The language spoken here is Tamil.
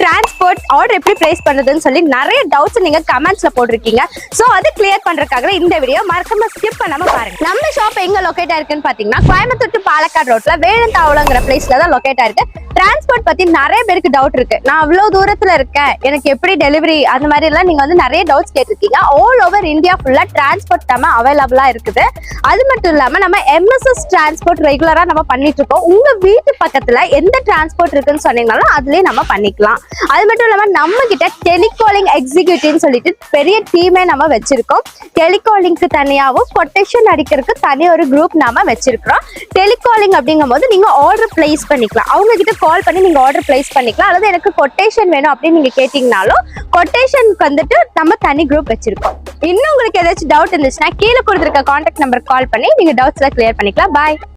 டிரான்ஸ்போர்ட் ஆர்டர் எப்படி பிளேஸ் பண்றதுன்னு சொல்லி நிறைய டவுட்ஸ் நீங்க கமெண்ட்ஸ்ல போட்டிருக்கீங்க. சோ அது கிளியர் பண்றதுக்காக இந்த வீடியோ மறக்காம ஸ்கிப் பண்ணாம பாருங்க. நம்ம ஷாப் எங்க லொகேட் ஆயிருக்குன்னு பாத்தீங்கன்னா கோயம்புத்தூர் டு பாலக்காடு ரோட்ல வேலந்தாவளங்கிற பிளேஸ்ல தான் லொகேட் ஆயிருக்கு. டிரான்ஸ்போர்ட் பத்தி நிறைய பேருக்கு டவுட் இருக்கு. நான் அவ்வளவு தூரத்துல இருக்கேன், எனக்கு எப்படி டெலிவரி அந்த மாதிரி எல்லாம் நீங்க வந்து நிறைய டவுட்ஸ் கேட்டிருக்கீங்க. ஆல் ஓவர் இந்தியா ஃபுல்லா டிரான்ஸ்போர்ட் நம்ம அவைலபிளா இருக்குது. அது மட்டும் இல்லாம நம்ம MSS டிரான்ஸ்போர்ட் ரெகுலரா நம்ம பண்ணிட்டு இருக்கோம். உங்க வீட்டு பக்கத்துல எந்த டிரான்ஸ்போர்ட் இருக்குன்னு சொன்னீங்கனாலும் அதுலயே நம்ம பண்ணிக்கலாம். அது மட்டும் இல்லாம நம்ம கிட்ட டெலிகாலிங் எக்ஸிக்யூட்டிவ்னு சொல்லிட்டு பெரிய டீமே நம்ம வச்சிருக்கோம். டெலிகாலிங்க்கு தனியாவும் கொட்டேஷன் அடிக்கிறதுக்கு தனி ஒரு குரூப் நாம வச்சிருக்கிறோம். டெலிகாலிங் அப்படிங்கும் போது நீங்க ஆர்டர் பிளேஸ் பண்ணிக்கலாம். அவங்க கிட்ட கால் பண்ணி நீங்க ஆர்டர் பிளேஸ் பண்ணிக்கலாம். அல்லது எனக்கு கொட்டேஷன் வேணும் அப்படின்னு நீங்க கேட்டீங்கனாலும் கொட்டேஷனுக்கு வந்துட்டு நம்ம தனி குரூப் வச்சிருக்கோம். இன்னும் உங்களுக்கு ஏதாச்சும் டவுட் இருந்துச்சுன்னா கீழே கொடுத்துருக்க கான்டாக்ட் நம்பர் கால் பண்ணி நீங்க டவுட்ஸ்ல கிளியர் பண்ணிக்கலாம். பாய்.